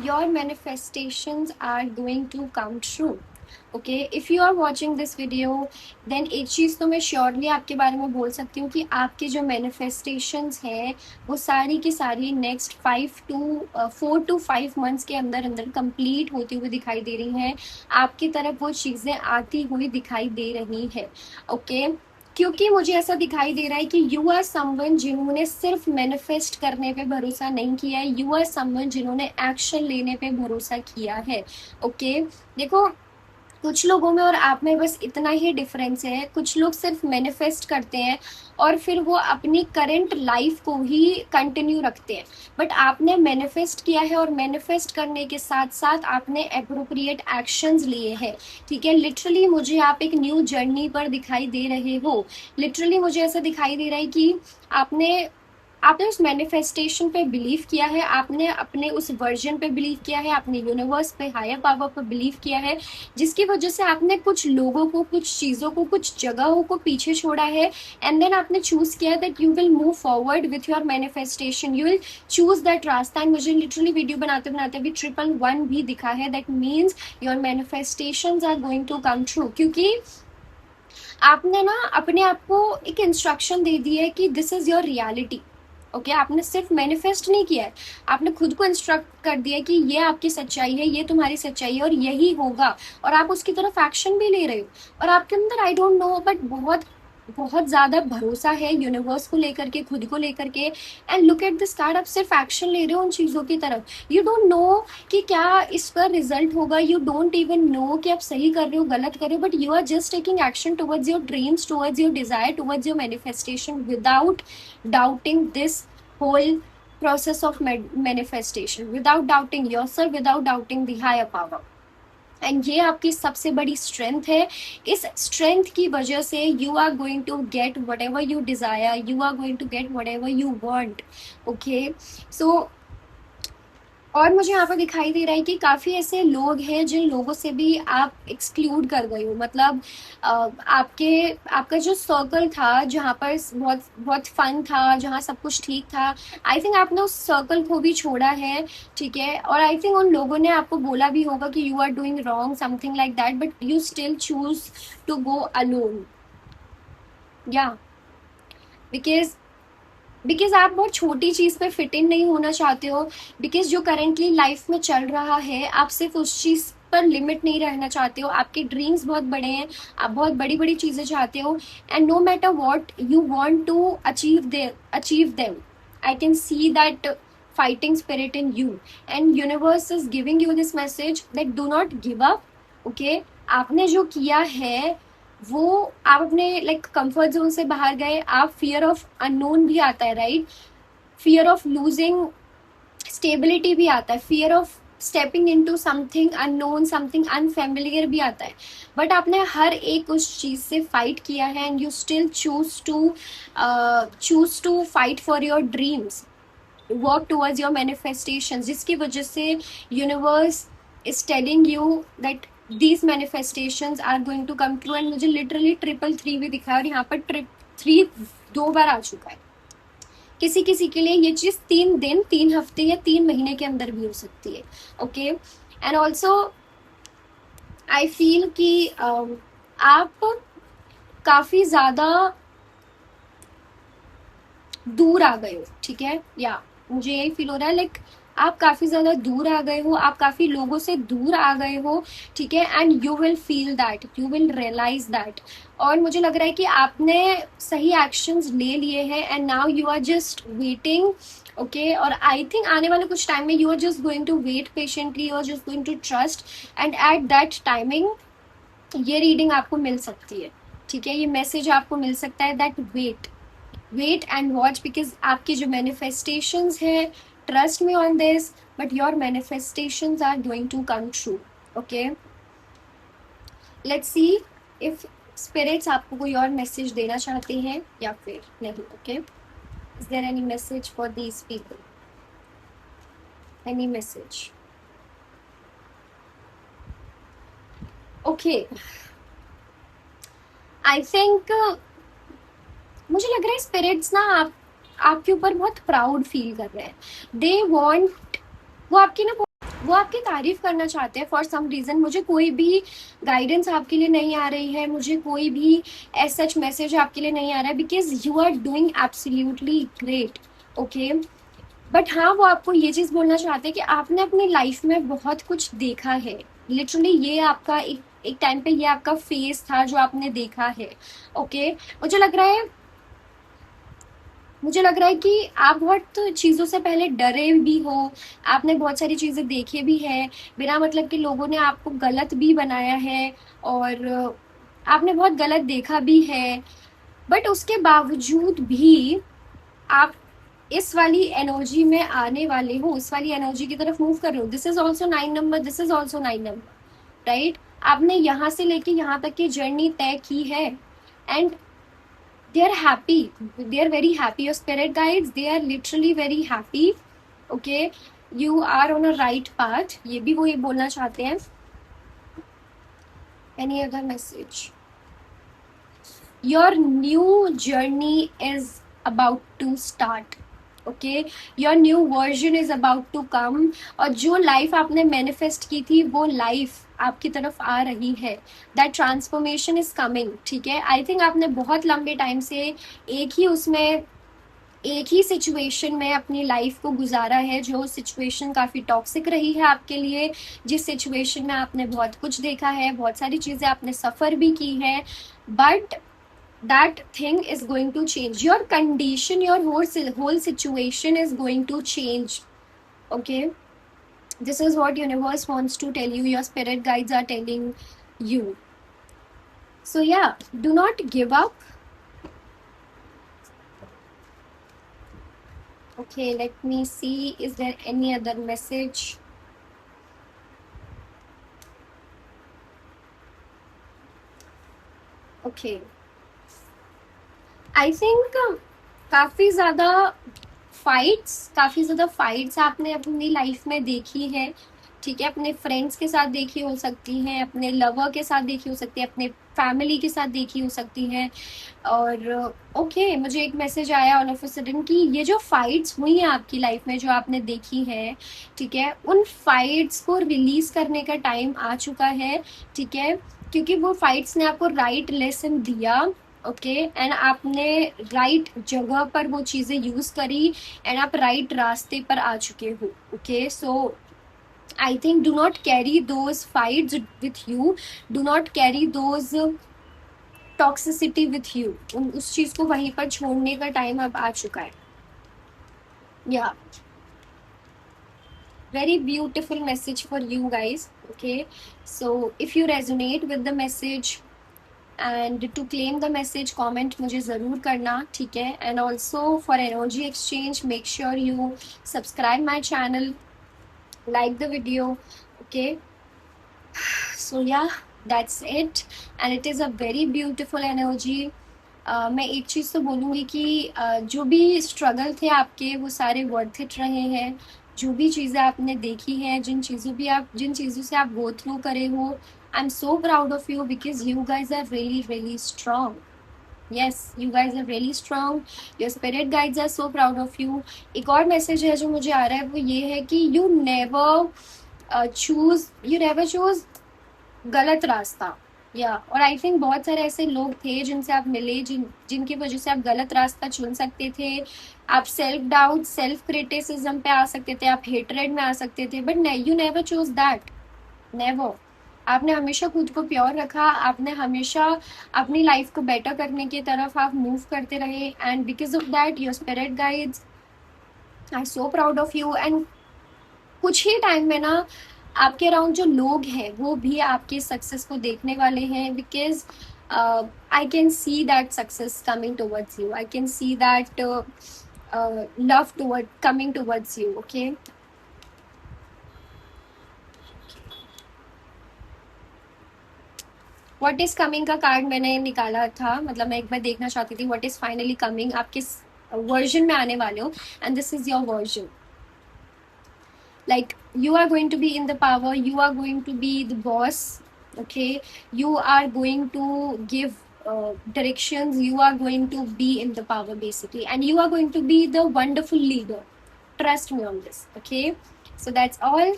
your manifestations are going to come true. Okay, if you are watching this video then एक चीज़ तो मैं surely आपके बारे में बोल सकती हूँ कि आपकी जो मैनिफेस्टेशंस हैं वो सारी की सारी नेक्स्ट 4 to 5 मंथ्स के अंदर अंदर कंप्लीट होती हुई दिखाई दे रही हैं। आपकी तरफ वो चीज़ें आती हुई दिखाई दे रही है। ओके, क्योंकि मुझे ऐसा दिखाई दे रहा है कि यू आर समवन जिन्होंने सिर्फ मैनिफेस्ट करने पे भरोसा नहीं किया है, यू आर समवन जिन्होंने एक्शन लेने पे भरोसा किया है। ओके, देखो कुछ लोगों में और आप में बस इतना ही डिफरेंस है। कुछ लोग सिर्फ मैनिफेस्ट करते हैं और फिर वो अपनी करंट लाइफ को ही कंटिन्यू रखते हैं, बट आपने मैनिफेस्ट किया है और मैनिफेस्ट करने के साथ साथ आपने एप्रोप्रिएट एक्शंस लिए हैं। ठीक है, लिटरली मुझे आप एक न्यू जर्नी पर दिखाई दे रहे हो। लिटरली मुझे ऐसा दिखाई दे रहा है कि आपने आपने उस मैनिफेस्टेशन पे बिलीव किया है, आपने अपने उस वर्जन पे बिलीव किया है, आपने यूनिवर्स पे, हायर पावर पे बिलीव किया है, जिसकी वजह से आपने कुछ लोगों को, कुछ चीज़ों को, कुछ जगहों को पीछे छोड़ा है एंड देन आपने चूज किया that you will move forward with your manifestation, you will choose that रास्ता। एंड मुझे लिटरली वीडियो बनाते बनाते भी 111 भी दिखा है, that means your manifestations are going to come true. क्योंकि आपने ना अपने आप को एक इंस्ट्रक्शन दे दी है कि this is your reality. Okay, आपने सिर्फ मैनिफेस्ट नहीं किया है, आपने खुद को इंस्ट्रक्ट कर दिया कि ये आपकी सच्चाई है, ये तुम्हारी सच्चाई है और यही होगा, और आप उसकी तरफ एक्शन भी ले रहे हो। और आपके अंदर आई डोंट नो बट बहुत बहुत ज्यादा भरोसा है यूनिवर्स को लेकर के, खुद को लेकर के। And look at this card, आप सिर्फ एक्शन ले रहे हो उन चीजों की तरफ। यू डोंट नो कि क्या इस पर रिजल्ट होगा, यू डोंट इवन नो कि आप सही कर रहे हो गलत कर रहे हो, but you are just taking action towards your dreams, towards your desire, towards your manifestation without doubting this whole process of manifestation, without doubting yourself, without doubting the higher power. And ये आपकी सबसे बड़ी strength है। इस strength की वजह से you are going to get whatever you desire, you are going to get whatever you want. Okay, so और मुझे यहाँ पर दिखाई दे रहा है कि काफ़ी ऐसे लोग हैं जिन लोगों से भी आप एक्सक्लूड कर गए हो। मतलब आपका जो सर्कल था जहाँ पर बहुत बहुत फन था, जहाँ सब कुछ ठीक था, आई थिंक आपने उस सर्कल को भी छोड़ा है। ठीक है, और आई थिंक उन लोगों ने आपको बोला भी होगा कि you are doing wrong, something like that, but you still choose to go alone. या बिकॉज आप बहुत छोटी चीज पे फिट इन नहीं होना चाहते हो, बिकॉज जो करेंटली लाइफ में चल रहा है आप सिर्फ उस चीज पर लिमिट नहीं रहना चाहते हो। आपके ड्रीम्स बहुत बड़े हैं, आप बहुत बड़ी बड़ी चीजें चाहते हो, and no matter what you want to achieve them. I can see that fighting spirit in you, and universe is giving you this message that do not give up. okay, आपने जो किया है वो आप अपने लाइक कंफर्ट जोन से बाहर गए, आप फियर ऑफ अननोन भी आता है, right? Fear of losing stability भी आता है, fear of stepping into something unknown, something unfamiliar भी आता है, बट आपने हर एक उस चीज से फाइट किया है and you still choose to fight for your dreams, work towards your manifestation, जिसकी वजह से universe is telling you that these manifestations are going to come true। and मुझे लिटरली 333 भी दिखा है और यहाँ पर 3 2 बार आ चुका है। किसी किसी के लिए ये चीज 3 दिन, 3 हफ्ते या 3 महीने के अंदर भी हो सकती है। Okay, and also I feel कि आप काफी ज्यादा दूर आ गए हो। ठीक है, या मुझे यही फील हो रहा है लाइक आप काफी ज्यादा दूर आ गए हो, आप काफी लोगों से दूर आ गए हो। ठीक है, and you will feel that, you will realise that. और मुझे लग रहा है कि आपने सही एक्शंस ले लिए हैं and now you are just waiting. Okay, और आई थिंक आने वाले कुछ टाइम में you are just going to wait patiently, you are just going to trust, and at that timing ये रीडिंग आपको मिल सकती है। ठीक है, ये मैसेज आपको मिल सकता है that wait and watch, because आपकी जो मैनिफेस्टेशंस है, trust me on this, but your manifestations are going to come true. okay, let's see if spirits आपको कोई और मैसेज देना चाहते हैं या फिर नहीं। okay, is there any message for these people? any message? okay, I think मुझे लग रहा है स्पिरिट्स ना आपके ऊपर बहुत प्राउड फील कर रहे हैं। दे वॉन्ट, वो वो आपकी तारीफ करना चाहते हैं फॉर सम रीजन। मुझे कोई भी गाइडेंस आपके लिए नहीं आ रही है, मुझे कोई भी एज सच मैसेज आपके लिए नहीं आ रहा है, because you are doing absolutely great. Okay, but हाँ, वो आपको ये चीज बोलना चाहते हैं कि आपने अपनी लाइफ में बहुत कुछ देखा है। लिटरली ये आपका एक टाइम पे ये आपका फेस था जो आपने देखा है। ओके, मुझे लग रहा है कि आप बहुत चीजों से पहले डरे भी हो। आपने बहुत सारी चीजें देखी भी है, बिना मतलब के लोगों ने आपको गलत भी बनाया है, और आपने बहुत गलत देखा भी है। बट उसके बावजूद भी आप इस वाली एनर्जी में आने वाले हो, इस वाली एनर्जी की तरफ मूव कर रहे हो। This is also 9 number, this is also 9 number, right. आपने यहाँ से लेके यहाँ तक की जर्नी तय की है, and they are happy, they are very happy. Your spirit guides, they are literally very happy. Okay, you are on a right path, ये भी वो ये बोलना चाहते हैं। any other message? Your new journey is about to start. Okay, your new version is about to come. और जो life आपने मैनिफेस्ट की थी वो लाइफ आपकी तरफ आ रही है। दैट ट्रांसफॉर्मेशन इज कमिंग, ठीक है। आई थिंक आपने बहुत लंबे टाइम से एक ही सिचुएशन में अपनी लाइफ को गुजारा है, जो सिचुएशन काफी टॉक्सिक रही है आपके लिए, जिस सिचुएशन में आपने बहुत कुछ देखा है, बहुत सारी चीजें आपने सफर भी की है, but that thing is going to change. Your condition, your whole situation is going to change. Okay, this is what universe wants to tell you, your spirit guides are telling you. So yeah, do not give up. Okay, let me see, is there any other message? Okay, I think काफी ज्यादा fights आपने अपनी life में देखी है, ठीक है। अपने फ्रेंड्स के साथ देखी हो सकती हैं, अपने लवर के साथ देखी हो सकती है, अपने फैमिली के साथ देखी हो सकती हैं। और ओके, मुझे एक मैसेज आया ऑल ऑफ अ सडन कि ये जो फाइट्स हुई हैं आपकी लाइफ में, जो आपने देखी है, ठीक है, उन फाइट्स को रिलीज करने का टाइम आ चुका है, ठीक है। क्योंकि वो फाइट्स ने आपको राइट लेसन दिया, ओके, एंड आपने राइट जगह पर वो चीजें यूज करी, एंड आप राइट रास्ते पर आ चुके हो। Okay, so I think do not carry those fights with you, do not carry those toxicity with you. उस चीज को वहीं पर छोड़ने का टाइम अब आ चुका है। या very beautiful message for you guys. Okay, so if you resonate with the message and to claim the message, comment मुझे ज़रूर करना, ठीक है। and also for energy exchange, make sure you subscribe my channel, like the video. Okay, so yeah, that's it, and it is a very beautiful energy. मैं एक चीज़ तो बोलूँगी कि जो भी स्ट्रगल थे आपके, वो सारे वर्थ इट रहे हैं। जो भी चीज़ें आपने देखी हैं, जिन चीज़ों से आप गो थ्रू करे हो, I am so proud of you, because you guys are really really strong. yes, you guys are really strong, your spirit guides are so proud of you. एक और मैसेज है जो मुझे आ रहा है, वो ये है कि you never choose गलत रास्ता। या और आई थिंक बहुत सारे ऐसे लोग थे जिनसे आप मिले, जिनकी वजह से आप गलत रास्ता चुन सकते थे। आप सेल्फ डाउट, सेल्फ क्रिटिसिज्म पे आ सकते थे, आप हेटरेड में आ सकते थे, but you never choose that, never. आपने हमेशा खुद को प्योर रखा, आपने हमेशा अपनी लाइफ को बेटर करने की तरफ आप मूव करते रहे, and because of that your spirit guides are so proud of you. And कुछ ही टाइम में ना आपके अराउंड जो लोग हैं वो भी आपके सक्सेस को देखने वाले हैं, because I can see that success coming towards you, I can see that love coming towards you. Okay, what is coming का कार्ड मैंने निकाला था, मतलब मैं एक बार देखना चाहती थी व्हाट इज फाइनली कमिंग, आप किस वर्जन में आने वाले हो, and this is your version. like you are going to be in the power, you are going to be the boss, okay, you are going to give directions, you are going to be in the power basically, and you are going to be the wonderful leader, trust me on this। okay, so that's all,